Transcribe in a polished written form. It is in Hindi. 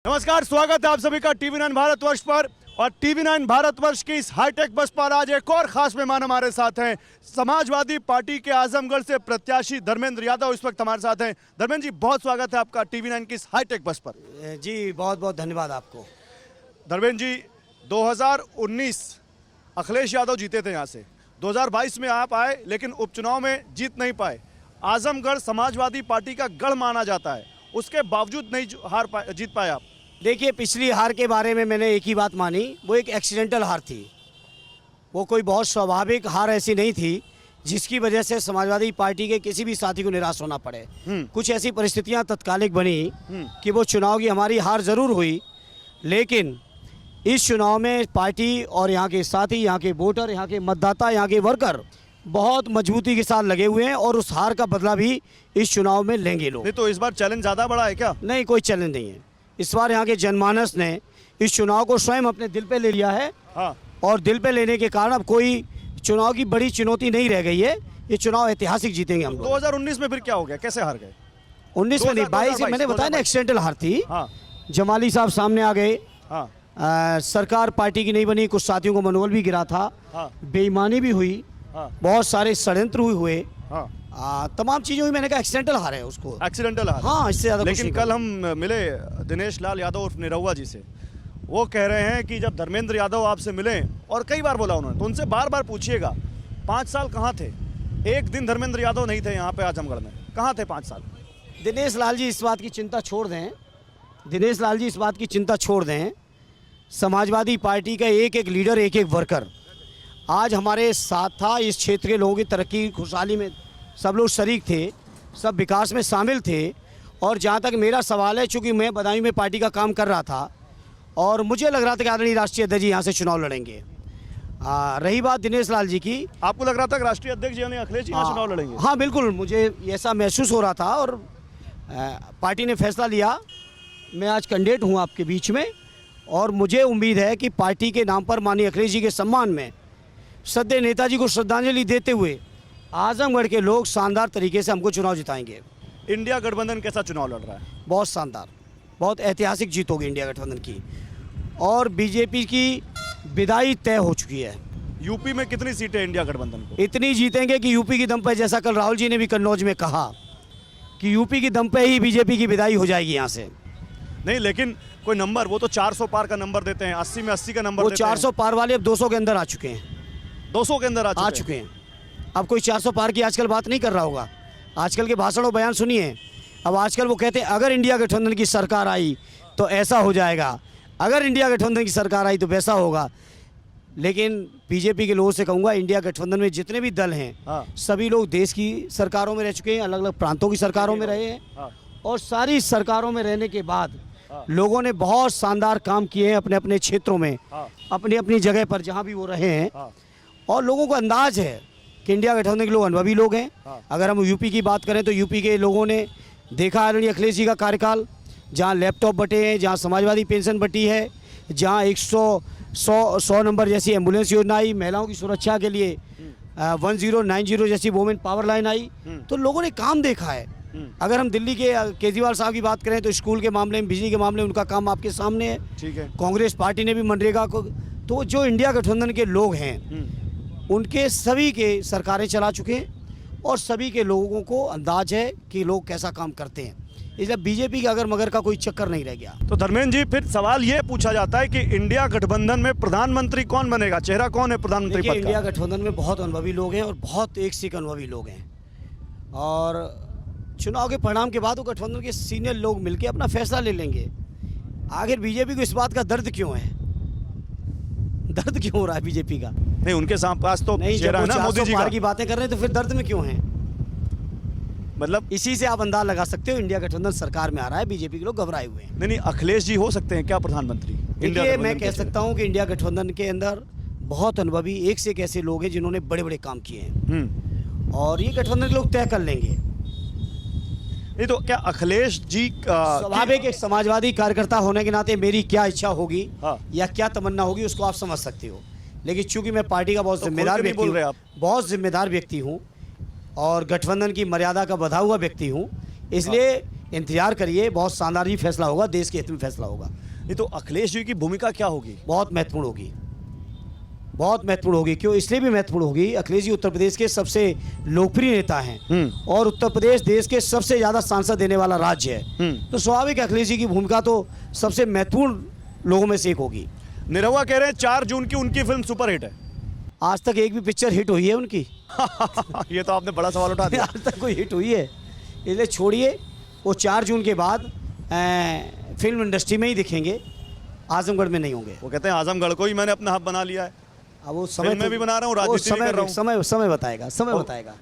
नमस्कार, स्वागत है आप सभी का TV9 भारतवर्ष पर। और TV9 भारतवर्ष की इस हाईटेक बस पर आज एक और खास मेहमान हमारे साथ हैं। समाजवादी पार्टी के आजमगढ़ से प्रत्याशी धर्मेंद्र यादव इस वक्त हमारे साथ हैं। धर्मेंद्र जी, बहुत स्वागत है आपका TV9 की इस हाईटेक बस पर। जी बहुत बहुत धन्यवाद आपको। धर्मेंद्र जी, 2019 अखिलेश यादव जीते थे यहाँ से, 2022 में आप आए लेकिन उपचुनाव में जीत नहीं पाए। आजमगढ़ समाजवादी पार्टी का गढ़ माना जाता है, उसके बावजूद नहीं जीत पाए आप। देखिए, पिछली हार के बारे में मैंने एक ही बात मानी, वो एक एक्सीडेंटल हार थी। वो कोई बहुत स्वाभाविक हार ऐसी नहीं थी जिसकी वजह से समाजवादी पार्टी के किसी भी साथी को निराश होना पड़े। कुछ ऐसी परिस्थितियां तत्कालिक बनी कि वो चुनाव की हमारी हार जरूर हुई, लेकिन इस चुनाव में पार्टी और यहाँ के साथी, यहाँ के वोटर, यहाँ के मतदाता, यहाँ के वर्कर बहुत मजबूती के साथ लगे हुए हैं और उस हार का बदला भी इस चुनाव में लेंगे लोग। नहीं तो इस बार चैलेंज ज़्यादा बड़ा है क्या? नहीं, कोई चैलेंज नहीं है। इस बार यहाँ के जनमानस ने इस चुनाव को स्वयं अपने दिल पे ले लिया है। हाँ। और दिल पे लेने के कारण अब कोई चुनाव की बड़ी चुनौती नहीं रह गई है। ये चुनाव ऐतिहासिक जीतेंगे हम लोग। 2019 में फिर क्या हो गया, कैसे हार गए? 19 में नहीं, 22 मैंने बताया ना, एक्सीडेंटल हार थी। हाँ। जमाली साहब सामने आ गए। हाँ। सरकार पार्टी की नहीं बनी, कुछ साथियों को मनोबल भी गिरा था। हाँ। बेईमानी भी हुई। हाँ। बहुत सारे षड्यंत्र हुए। हाँ। तमाम चीजें हुई। मैंने कहा एक्सीडेंटल हार है उसको, एक्सीडेंटल हार। हाँ, इससे ज्यादा कुछ लेकिन नहीं कल हम मिले दिनेश लाल यादव उर्फ निरहुआ जी से, वो कह रहे हैं कि जब धर्मेंद्र यादव आपसे मिले, और कई बार बोला उन्होंने, तो उनसे बार बार पूछिएगा 5 साल कहाँ थे? एक दिन धर्मेंद्र यादव नहीं थे यहाँ पे आजमगढ़ में, कहाँ थे 5 साल? दिनेश लाल जी इस बात की चिंता छोड़ दें। दिनेश लाल जी इस बात की चिंता छोड़ दें। समाजवादी पार्टी का एक एक लीडर, एक एक वर्कर आज हमारे साथ था। इस क्षेत्र के लोगों की तरक्की, खुशहाली में सब लोग शरीक थे, सब विकास में शामिल थे। और जहाँ तक मेरा सवाल है, चूँकि मैं बदायूं में पार्टी का काम कर रहा था और मुझे लग रहा था कि आदरणीय राष्ट्रीय अध्यक्ष जी यहाँ से चुनाव लड़ेंगे। रही बात दिनेश लाल जी की, आपको लग रहा था कि राष्ट्रीय अध्यक्ष यानी अखिलेश जी यहाँ चुनाव लड़ेंगे? हाँ बिल्कुल, मुझे ऐसा महसूस हो रहा था और पार्टी ने फैसला लिया। मैं आज कैंडिडेट हूँ आपके बीच में और मुझे उम्मीद है कि पार्टी के नाम पर माननीय अखिलेश जी के सम्मान में सदैव नेताजी को श्रद्धांजलि देते हुए आजमगढ़ के लोग शानदार तरीके से हमको चुनाव जिताएंगे। इंडिया गठबंधन कैसा चुनाव लड़ रहा है? बहुत शानदार, बहुत ऐतिहासिक जीत होगी इंडिया गठबंधन की और बीजेपी की विदाई तय हो चुकी है। यूपी में कितनी सीटें इंडिया गठबंधन को? इतनी जीतेंगे कि यूपी की दम पर, जैसा कल राहुल जी ने भी कन्नौज में कहा कि यूपी की दम पर ही बीजेपी की विदाई हो जाएगी यहाँ से। नहीं, लेकिन कोई नंबर, वो तो 400 पार का नंबर देते हैं, 80 में 80 का नंबर वो देते हैं। 400 पार वाले अब 200 के अंदर आ चुके हैं। 200 के अंदर आ चुके हैं। अब कोई 400 पार की आजकल बात नहीं कर रहा होगा। आजकल के भाषण और बयान सुनिए। अब आजकल वो कहते हैं अगर इंडिया गठबंधन की सरकार आई तो ऐसा हो जाएगा, अगर इंडिया गठबंधन की सरकार आई तो वैसा होगा। लेकिन बीजेपी के लोगों से कहूँगा, इंडिया गठबंधन में जितने भी दल हैं, हाँ। सभी लोग देश की सरकारों में रह चुके हैं, अलग अलग प्रांतों की सरकारों में रहे हैं। हाँ। और सारी सरकारों में रहने के बाद लोगों ने बहुत शानदार काम किए हैं अपने अपने क्षेत्रों में, अपनी अपनी जगह पर जहाँ भी वो रहे हैं। और लोगों को अंदाज है कि इंडिया गठबंधन के लोग अनुभवी लोग हैं। अगर हम यूपी की बात करें तो यूपी के लोगों ने देखा आदरणीय अखिलेश जी का कार्यकाल, जहाँ लैपटॉप बटे हैं, जहाँ समाजवादी पेंशन बटी है, जहाँ 100 नंबर जैसी एम्बुलेंस योजना आई, महिलाओं की सुरक्षा के लिए 1090 जैसी वोमेन पावर लाइन आई, तो लोगों ने काम देखा है। अगर हम दिल्ली के केजरीवाल साहब की बात करें तो स्कूल के मामले में, बिजली के मामले में उनका काम आपके सामने है। ठीक है। कांग्रेस पार्टी ने भी मनरेगा को, तो जो इंडिया गठबंधन के लोग हैं उनके सभी के सरकारें चला चुके हैं और सभी के लोगों को अंदाज है कि लोग कैसा काम करते हैं। इसलिए बीजेपी के अगर मगर का कोई चक्कर नहीं रह गया। तो धर्मेंद्र जी, फिर सवाल ये पूछा जाता है कि इंडिया गठबंधन में प्रधानमंत्री कौन बनेगा? चेहरा कौन है प्रधानमंत्री पद का? इंडिया गठबंधन में बहुत अनुभवी लोग हैं और बहुत एक से एक अनुभवी लोग हैं। और चुनाव के परिणाम के बाद वो गठबंधन के सीनियर लोग मिलकर अपना फैसला ले लेंगे। आखिर बीजेपी को इस बात का दर्द क्यों है? दर्द क्यों हो रहा है बीजेपी का? नहीं, उनके पास तो नहीं, चेहरा है ना मोदी जी का। की बातें कर रहे हैं तो फिर दर्द में क्यों हैं? मतलब इसी से आप अंदाज लगा सकते हो इंडिया गठबंधन सरकार में आ रहा है, बीजेपी के लोग घबराए हुए हैं। नहीं, अखिलेश जी हो सकते हैं क्या प्रधानमंत्री? देखिए, मैं कह सकता हूं कि इंडिया गठबंधन के अंदर बहुत अनुभवी एक से एक ऐसे लोग हैं जिन्होंने बड़े बड़े काम किए हैं और ये गठबंधन के लोग तय कर लेंगे। नहीं तो क्या अखिलेश जी स्वाभाविक एक समाजवादी कार्यकर्ता होने के नाते मेरी क्या इच्छा होगी या क्या तमन्ना होगी उसको आप समझ सकते हो। लेकिन चूंकि मैं पार्टी का बहुत जिम्मेदार व्यक्ति हूँ, बहुत जिम्मेदार व्यक्ति हूँ और गठबंधन की मर्यादा का बधा हुआ व्यक्ति हूँ, इसलिए इंतजार करिए, बहुत शानदार ही फैसला होगा, देश के हित में फैसला होगा। ये तो अखिलेश जी की भूमिका क्या होगी? बहुत महत्वपूर्ण होगी, बहुत महत्वपूर्ण होगी। क्यों इसलिए भी महत्वपूर्ण होगी, अखिलेश जी उत्तर प्रदेश के सबसे लोकप्रिय नेता हैं और उत्तर प्रदेश देश के सबसे ज़्यादा सांसद देने वाला राज्य है, तो स्वाभाविक है अखिलेश जी की भूमिका तो सबसे महत्वपूर्ण लोगों में से एक होगी। निरहुआ कह रहे हैं 4 जून की उनकी फिल्म सुपरहिट है। आज तक एक भी पिक्चर हिट हुई है उनकी? ये तो आपने बड़ा सवाल उठा दिया। आज तक कोई हिट हुई है? इसलिए छोड़िए, वो 4 जून के बाद फिल्म इंडस्ट्री में ही दिखेंगे, आजमगढ़ में नहीं होंगे। वो कहते हैं आजमगढ़ को ही मैंने अपना हब बना लिया है, अब वो समय फिल्में भी बना रहा हूँ, वो राजनीति भी कर रहा हूँ। समय बताएगा, समय बताएगा।